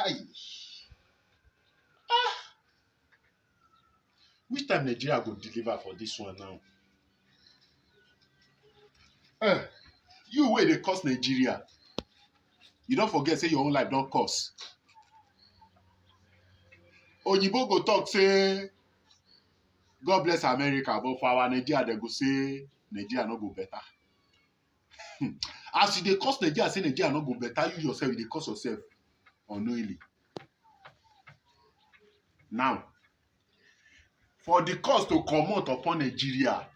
Kai. Which time Nigeria go deliver for this one now? You wey dey cost Nigeria, you don't forget say your own life don't cost. Oyibo go talk say God bless America, but for our Nigeria they go say Nigeria no go better. As you dey cost Nigeria say Nigeria no go better, you yourself you dey cost yourself unknowingly. Now, for the cost to comot upon Nigeria,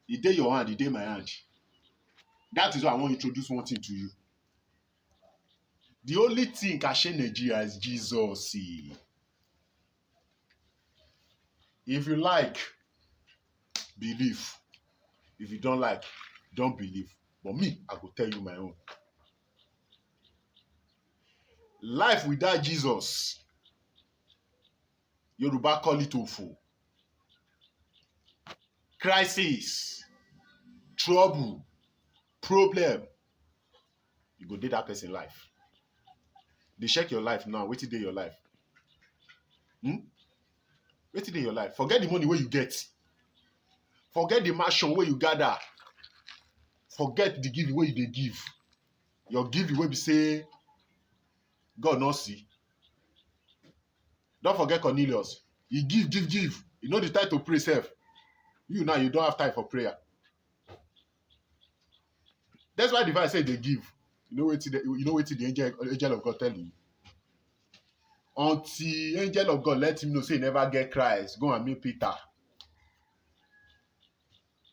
e dey your hand, e dey my hand. That is why I wan introduce one thing to you. The only thing can shame Nigeria is Jesus. If you like, believe. If you don't like, don't believe. But me, I go tell you my own. Life without Jesus, Yoruba call it ofo. Crisis, trouble, problem, you go dey that person life. Dey check your life now, wetin dey your life? Wetin dey your life? Forget the money wey you get. Forget the mansion wey you gather. Forget the giving wey you dey give. Your giving wey be say God no see. Don't forget Cornelius. He give. You know the time to pray sef. You now, you don't have time for prayer. That's why the verse say they give. You know what the angel of God tell you? Until angel of God let him know say he never get Christ, go and meet Peter.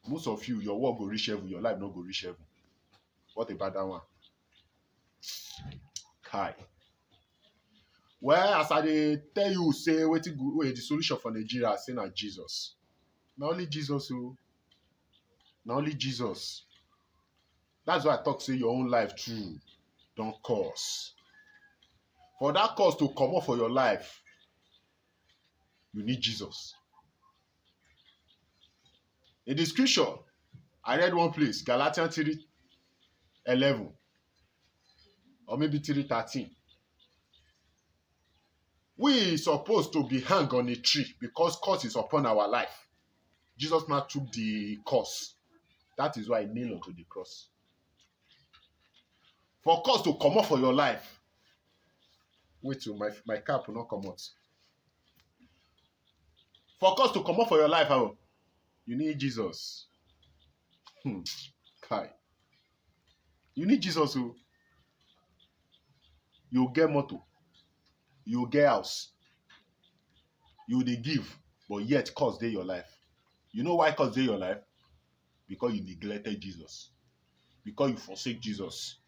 Most of you, your work go reach heaven, your life no go reach heaven. What about that one? Kai. Well, as I dey tell you, say wetin the solution for Nigeria, say na Jesus. Na only Jesus, oh. Na only Jesus. That's why I talk say your own life too don't cost. For that cost to come up for your life, you need Jesus. In the scripture, I read one place, Galatians 3:11, or maybe 3:13. We supposed to be hung on a tree because curse is upon our life. Jesus now took the curse. That is why he nailed onto the cross. For curse to come up for your life, wait till my cap will not come out. For curse to come up for your life, you need Jesus. Kai. You need Jesus. You get motor. You get house. You dey give, but yet curse dey your life. You know why curse dey your life? Because you neglected Jesus. Because you forsake Jesus.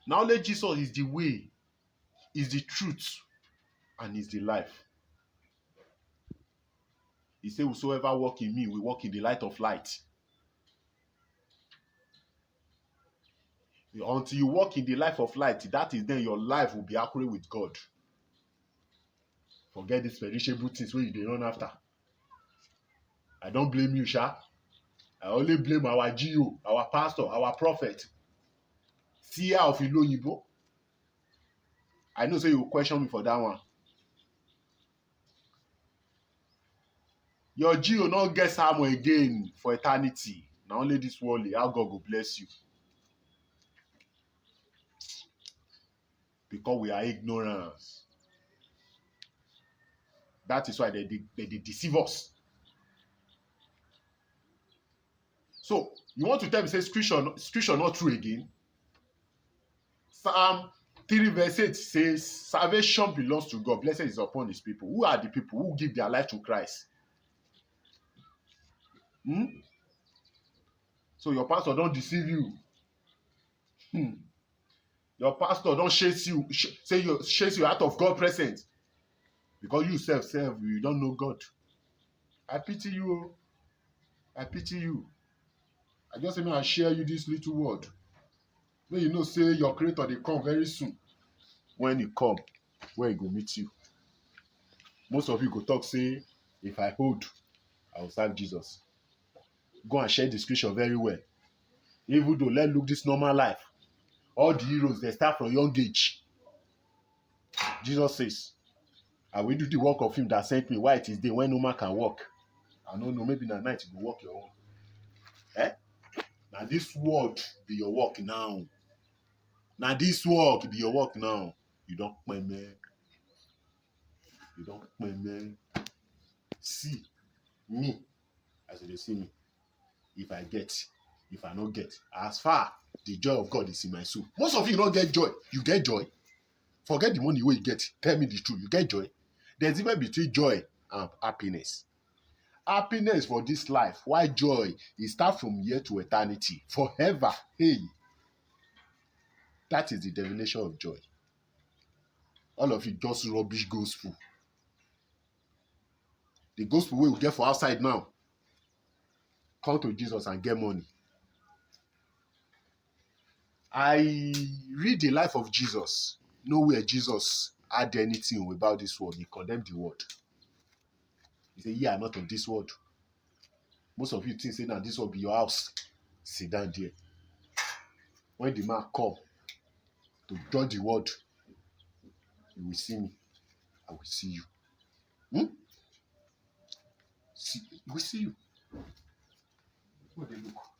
Now only Jesus is the way, is the truth, and is the life. He said, whosoever walk in me will walk in the light of light. Until you walk in the life of light, that is then your life will be accurate with God. Forget these perishable things where you dey run after. I don't blame you, Sha. I only blame our GO, our pastor, our prophet. Seer of Iloyibo. I know say you question me for that one. Your GO not get sermon again for eternity. Now only this world, how God will bless you. Because we are ignorant. That is why they deceive us. So, you want to tell me, say scripture not true again? Psalm 3 verse 8 says, salvation belongs to God. Blessed is upon his people. Who are the people who give their life to Christ? So your pastor don't deceive you. Your pastor don't chase you out of God's presence. Because you self, you don't know God. I pity you. I pity you. I just say, I share you this little word. When you know, say your creator, they come very soon. When he come, where he go meet you. Most of you go talk, say, if I hold, I will serve Jesus. Go and share the scripture very well. Even though, let's look this normal life. All the heroes, they start from young age. Jesus says, I will do the work of him that sent me while it is day when no man can walk. I don't know, maybe na night you go walk your own. Now this word be your work now. Now this work be your work now. You don't man. You don't man. See me as they see me. If I get, if I not get, as far the joy of God is in my soul. Most of you don't get joy. You get joy. Forget the money where you get. Tell me the truth. You get joy. There's even between joy and happiness. Happiness for this life. Why joy? It starts from here to eternity. Forever. Hey. That is the definition of joy. All of it just rubbish gospel. The gospel we will get for outside now. Come to Jesus and get money. I read the life of Jesus. Nowhere Jesus had anything about this world. He condemned the world. He said, ye are not of this world. Most of you think say, now this will be your house. Sit down there. When the man come to judge the world, you will see me. I will see you. We will see you. What they look.